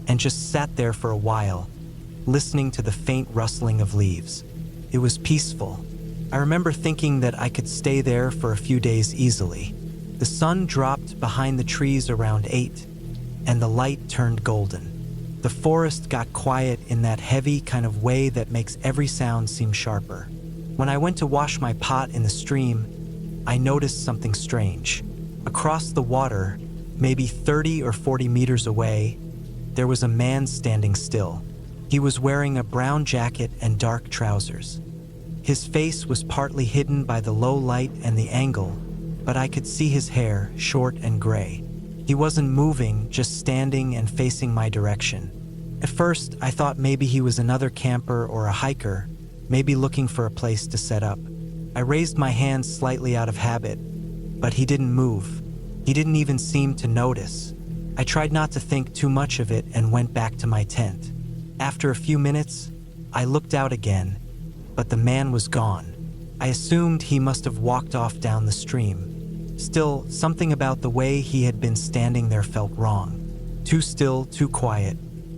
and just sat there for a while, listening to the faint rustling of leaves. It was peaceful. I remember thinking that I could stay there for a few days easily. The sun dropped behind the trees around 8, and the light turned golden. The forest got quiet in that heavy kind of way that makes every sound seem sharper. When I went to wash my pot in the stream, I noticed something strange. Across the water, maybe 30 or 40 meters away, there was a man standing still. He was wearing a brown jacket and dark trousers. His face was partly hidden by the low light and the angle, but I could see his hair, short and gray. He wasn't moving, just standing and facing my direction. At first, I thought maybe he was another camper or a hiker, maybe looking for a place to set up. I raised my hand slightly out of habit, but he didn't move. He didn't even seem to notice. I tried not to think too much of it and went back to my tent. After a few minutes, I looked out again, but the man was gone. I assumed he must have walked off down the stream. Still, something about the way he had been standing there felt wrong. Too still, too quiet.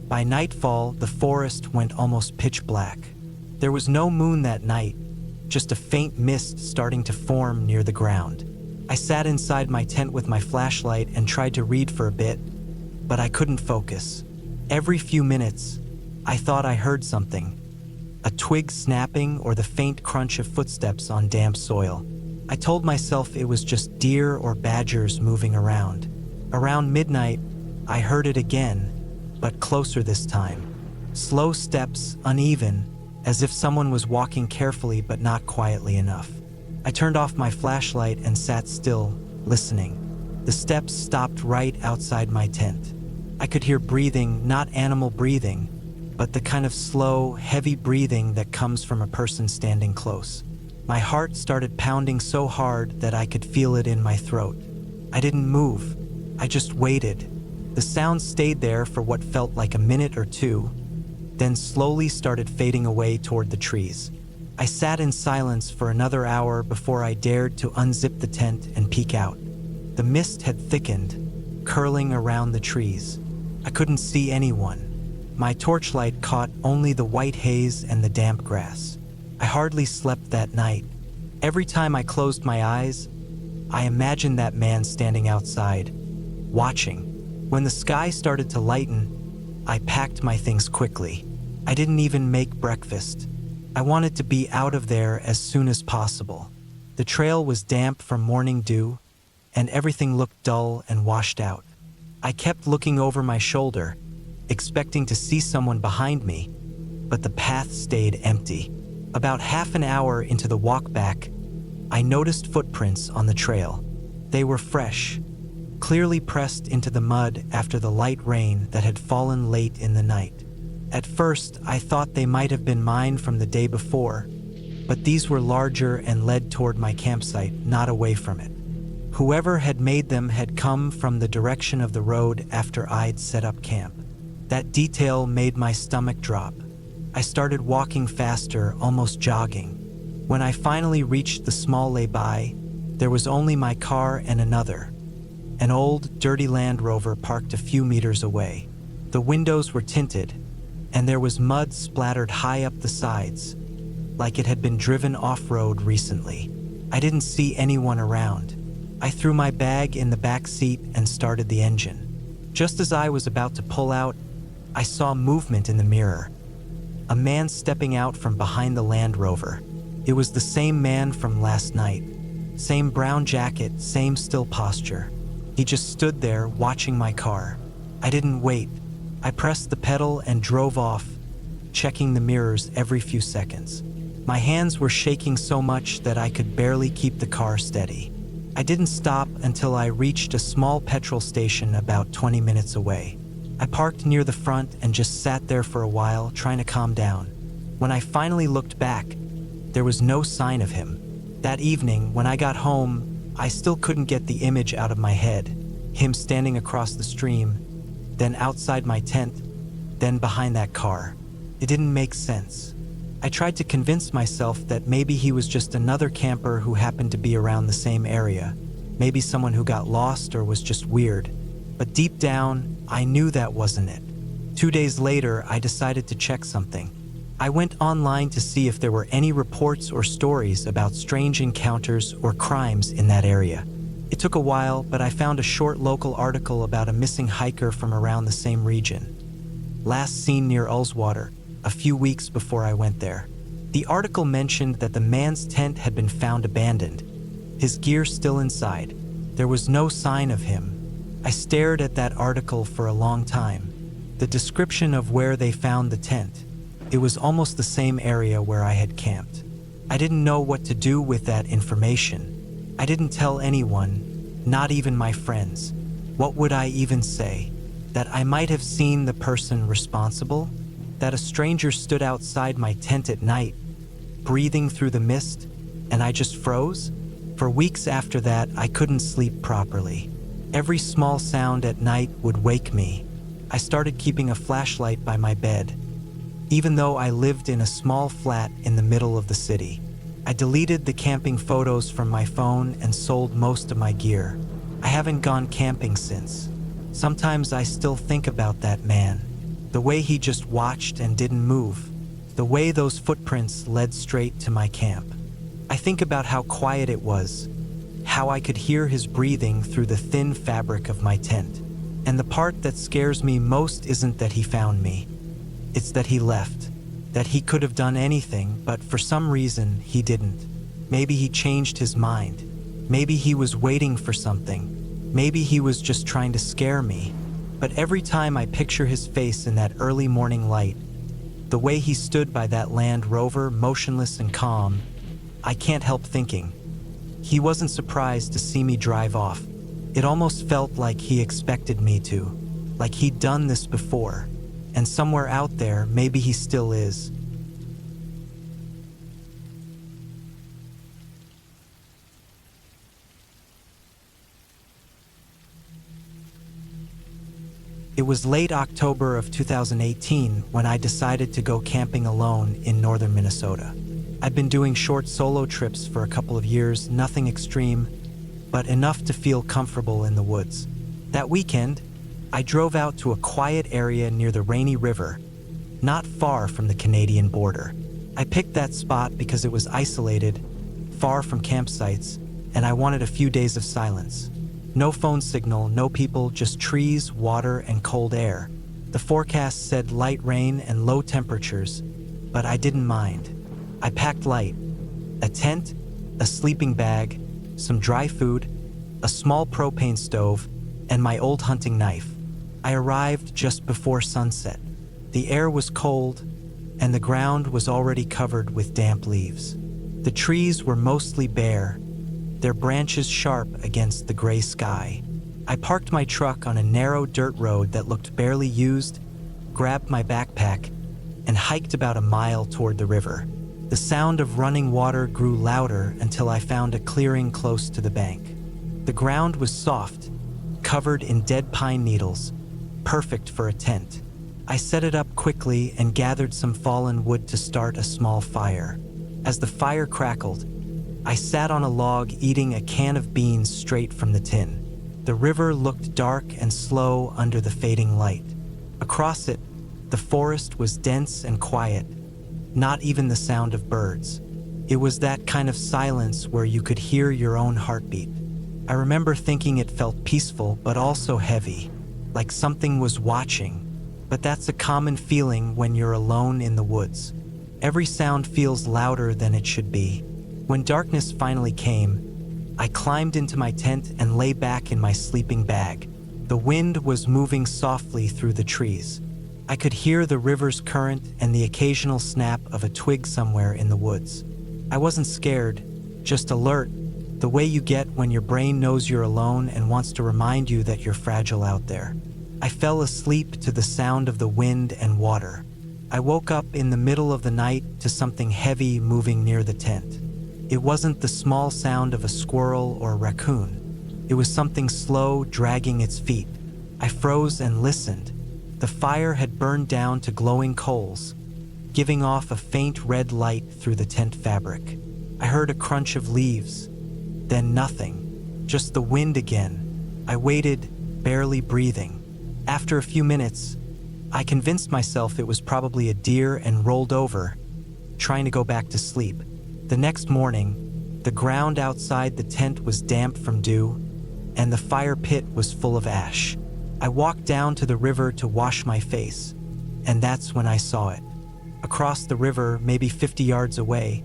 By nightfall, the forest went almost pitch black. There was no moon that night, just a faint mist starting to form near the ground. I sat inside my tent with my flashlight and tried to read for a bit, but I couldn't focus. Every few minutes, I thought I heard something. A twig snapping or the faint crunch of footsteps on damp soil. I told myself it was just deer or badgers moving around. Around midnight, I heard it again, but closer this time. Slow steps, uneven, as if someone was walking carefully but not quietly enough. I turned off my flashlight and sat still, listening. The steps stopped right outside my tent. I could hear breathing, not animal breathing, but the kind of slow, heavy breathing that comes from a person standing close. My heart started pounding so hard that I could feel it in my throat. I didn't move. I just waited. The sound stayed there for what felt like a minute or two, then slowly started fading away toward the trees. I sat in silence for another hour before I dared to unzip the tent and peek out. The mist had thickened, curling around the trees. I couldn't see anyone. My torchlight caught only the white haze and the damp grass. I hardly slept that night. Every time I closed my eyes, I imagined that man standing outside, watching. When the sky started to lighten, I packed my things quickly. I didn't even make breakfast. I wanted to be out of there as soon as possible. The trail was damp from morning dew, and everything looked dull and washed out. I kept looking over my shoulder, expecting to see someone behind me, but the path stayed empty. About half an hour into the walk back, I noticed footprints on the trail. They were fresh, clearly pressed into the mud after the light rain that had fallen late in the night. At first, I thought they might have been mine from the day before, but these were larger and led toward my campsite, not away from it. Whoever had made them had come from the direction of the road after I'd set up camp. That detail made my stomach drop. I started walking faster, almost jogging. When I finally reached the small lay-by, there was only my car and another, an old, dirty Land Rover parked a few meters away. The windows were tinted, and there was mud splattered high up the sides, like it had been driven off-road recently. I didn't see anyone around. I threw my bag in the back seat and started the engine. Just as I was about to pull out, I saw movement in the mirror. A man stepping out from behind the Land Rover. It was the same man from last night. Same brown jacket, same still posture. He just stood there watching my car. I didn't wait. I pressed the pedal and drove off, checking the mirrors every few seconds. My hands were shaking so much that I could barely keep the car steady. I didn't stop until I reached a small petrol station about 20 minutes away. I parked near the front and just sat there for a while, trying to calm down. When I finally looked back, there was no sign of him. That evening, when I got home, I still couldn't get the image out of my head. Him standing across the stream, then outside my tent, then behind that car. It didn't make sense. I tried to convince myself that maybe he was just another camper who happened to be around the same area. Maybe someone who got lost or was just weird. But deep down, I knew that wasn't it. 2 days later, I decided to check something. I went online to see if there were any reports or stories about strange encounters or crimes in that area. It took a while, but I found a short local article about a missing hiker from around the same region. Last seen near Ullswater, a few weeks before I went there. The article mentioned that the man's tent had been found abandoned, his gear still inside. There was no sign of him. I stared at that article for a long time. The description of where they found the tent, it was almost the same area where I had camped. I didn't know what to do with that information. I didn't tell anyone, not even my friends. What would I even say? That I might have seen the person responsible? That a stranger stood outside my tent at night, breathing through the mist, and I just froze? For weeks after that, I couldn't sleep properly. Every small sound at night would wake me. I started keeping a flashlight by my bed, even though I lived in a small flat in the middle of the city. I deleted the camping photos from my phone and sold most of my gear. I haven't gone camping since. Sometimes I still think about that man. The way he just watched and didn't move. The way those footprints led straight to my camp. I think about how quiet it was, how I could hear his breathing through the thin fabric of my tent. And the part that scares me most isn't that he found me. It's that he left. That he could have done anything, but for some reason, he didn't. Maybe he changed his mind. Maybe he was waiting for something. Maybe he was just trying to scare me. But every time I picture his face in that early morning light, the way he stood by that Land Rover, motionless and calm, I can't help thinking. He wasn't surprised to see me drive off. It almost felt like he expected me to, like he'd done this before. And somewhere out there, maybe he still is. It was late October of 2018 when I decided to go camping alone in northern Minnesota. I'd been doing short solo trips for a couple of years, nothing extreme, but enough to feel comfortable in the woods. That weekend, I drove out to a quiet area near the Rainy River, not far from the Canadian border. I picked that spot because it was isolated, far from campsites, and I wanted a few days of silence. No phone signal, no people, just trees, water, and cold air. The forecast said light rain and low temperatures, but I didn't mind. I packed light: a tent, a sleeping bag, some dry food, a small propane stove, and my old hunting knife. I arrived just before sunset. The air was cold, and the ground was already covered with damp leaves. The trees were mostly bare, their branches sharp against the gray sky. I parked my truck on a narrow dirt road that looked barely used, grabbed my backpack, and hiked about a mile toward the river. The sound of running water grew louder until I found a clearing close to the bank. The ground was soft, covered in dead pine needles, perfect for a tent. I set it up quickly and gathered some fallen wood to start a small fire. As the fire crackled, I sat on a log eating a can of beans straight from the tin. The river looked dark and slow under the fading light. Across it, the forest was dense and quiet, not even the sound of birds. It was that kind of silence where you could hear your own heartbeat. I remember thinking it felt peaceful but also heavy, like something was watching. But that's a common feeling when you're alone in the woods. Every sound feels louder than it should be. When darkness finally came, I climbed into my tent and lay back in my sleeping bag. The wind was moving softly through the trees. I could hear the river's current and the occasional snap of a twig somewhere in the woods. I wasn't scared, just alert, the way you get when your brain knows you're alone and wants to remind you that you're fragile out there. I fell asleep to the sound of the wind and water. I woke up in the middle of the night to something heavy moving near the tent. It wasn't the small sound of a squirrel or a raccoon. It was something slow, dragging its feet. I froze and listened. The fire had burned down to glowing coals, giving off a faint red light through the tent fabric. I heard a crunch of leaves, then nothing, just the wind again. I waited, barely breathing. After a few minutes, I convinced myself it was probably a deer and rolled over, trying to go back to sleep. The next morning, the ground outside the tent was damp from dew, and the fire pit was full of ash. I walked down to the river to wash my face, and that's when I saw it. Across the river, maybe 50 yards away,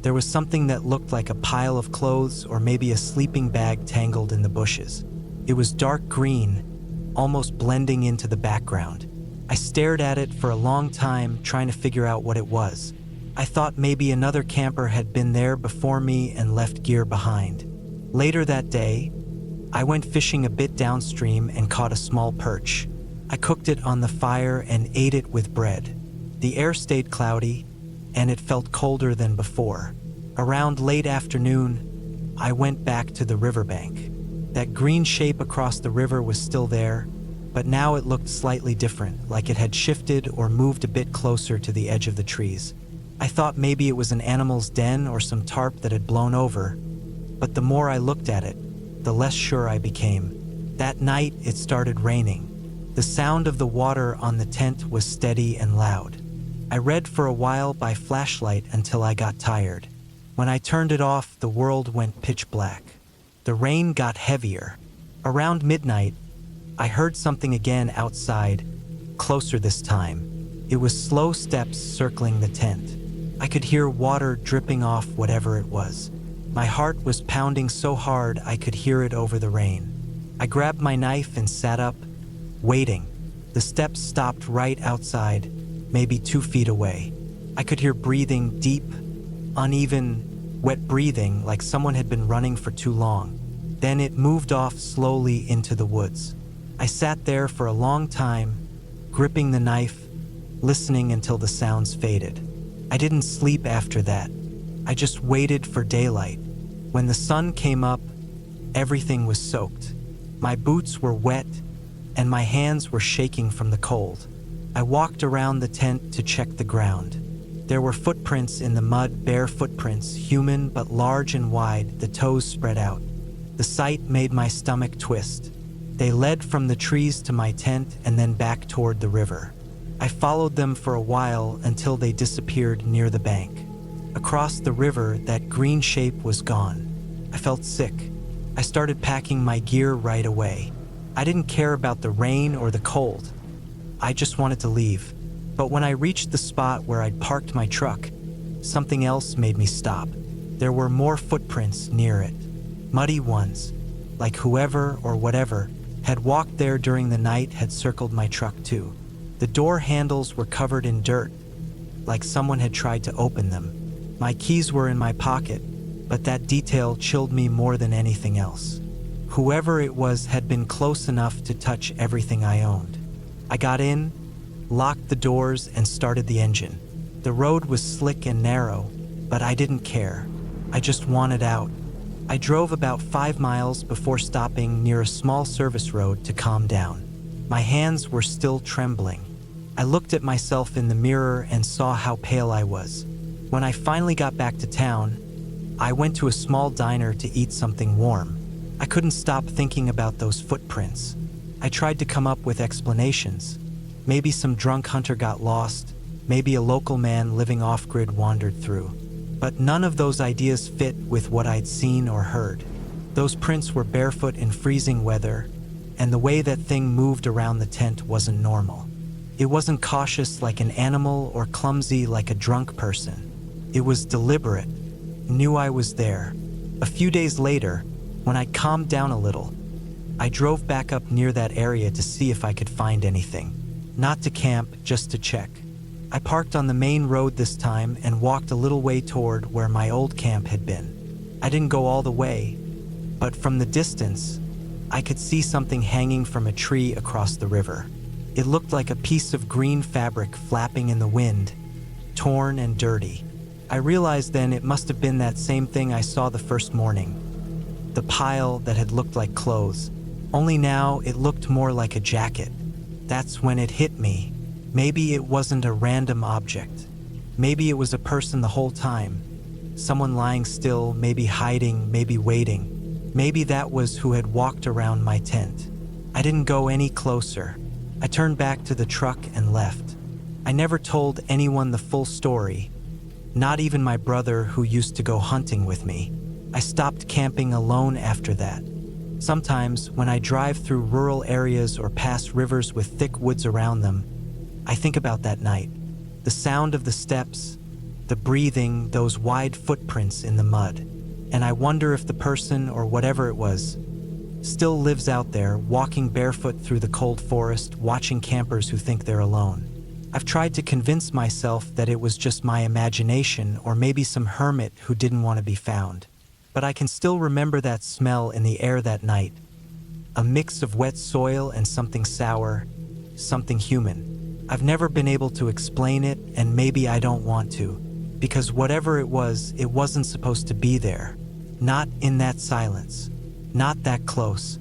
there was something that looked like a pile of clothes or maybe a sleeping bag tangled in the bushes. It was dark green, almost blending into the background. I stared at it for a long time, trying to figure out what it was. I thought maybe another camper had been there before me and left gear behind. Later that day, I went fishing a bit downstream and caught a small perch. I cooked it on the fire and ate it with bread. The air stayed cloudy, and it felt colder than before. Around late afternoon, I went back to the riverbank. That green shape across the river was still there, but now it looked slightly different, like it had shifted or moved a bit closer to the edge of the trees. I thought maybe it was an animal's den or some tarp that had blown over, but the more I looked at it, the less sure I became. That night, it started raining. The sound of the water on the tent was steady and loud. I read for a while by flashlight until I got tired. When I turned it off, the world went pitch black. The rain got heavier. Around midnight, I heard something again outside, closer this time. It was slow steps circling the tent. I could hear water dripping off whatever it was. My heart was pounding so hard I could hear it over the rain. I grabbed my knife and sat up, waiting. The steps stopped right outside, maybe 2 feet away. I could hear breathing, deep, uneven, wet breathing, like someone had been running for too long. Then it moved off slowly into the woods. I sat there for a long time, gripping the knife, listening until the sounds faded. I didn't sleep after that. I just waited for daylight. When the sun came up, everything was soaked. My boots were wet, and my hands were shaking from the cold. I walked around the tent to check the ground. There were footprints in the mud, bare footprints, human but large and wide, the toes spread out. The sight made my stomach twist. They led from the trees to my tent and then back toward the river. I followed them for a while until they disappeared near the bank. Across the river, that green shape was gone. I felt sick. I started packing my gear right away. I didn't care about the rain or the cold. I just wanted to leave. But when I reached the spot where I'd parked my truck, something else made me stop. There were more footprints near it. Muddy ones, like whoever or whatever had walked there during the night had circled my truck too. The door handles were covered in dirt, like someone had tried to open them. My keys were in my pocket, but that detail chilled me more than anything else. Whoever it was had been close enough to touch everything I owned. I got in, locked the doors, and started the engine. The road was slick and narrow, but I didn't care. I just wanted out. I drove about 5 miles before stopping near a small service road to calm down. My hands were still trembling. I looked at myself in the mirror and saw how pale I was. When I finally got back to town, I went to a small diner to eat something warm. I couldn't stop thinking about those footprints. I tried to come up with explanations. Maybe some drunk hunter got lost. Maybe a local man living off-grid wandered through. But none of those ideas fit with what I'd seen or heard. Those prints were barefoot in freezing weather, and the way that thing moved around the tent wasn't normal. It wasn't cautious like an animal or clumsy like a drunk person. It was deliberate. Knew I was there. A few days later, when I calmed down a little, I drove back up near that area to see if I could find anything. Not to camp, just to check. I parked on the main road this time and walked a little way toward where my old camp had been. I didn't go all the way, but from the distance, I could see something hanging from a tree across the river. It looked like a piece of green fabric flapping in the wind, torn and dirty. I realized then it must have been that same thing I saw the first morning. The pile that had looked like clothes, only now it looked more like a jacket. That's when it hit me. Maybe it wasn't a random object. Maybe it was a person the whole time. Someone lying still, maybe hiding, maybe waiting. Maybe that was who had walked around my tent. I didn't go any closer. I turned back to the truck and left. I never told anyone the full story, not even my brother who used to go hunting with me. I stopped camping alone after that. Sometimes, when I drive through rural areas or past rivers with thick woods around them, I think about that night. The sound of the steps, the breathing, those wide footprints in the mud. And I wonder if the person, or whatever it was, still lives out there, walking barefoot through the cold forest, watching campers who think they're alone. I've tried to convince myself that it was just my imagination or maybe some hermit who didn't want to be found. But I can still remember that smell in the air that night. A mix of wet soil and something sour, something human. I've never been able to explain it, and maybe I don't want to, because whatever it wasn't supposed to be there. Not in that silence. Not that close.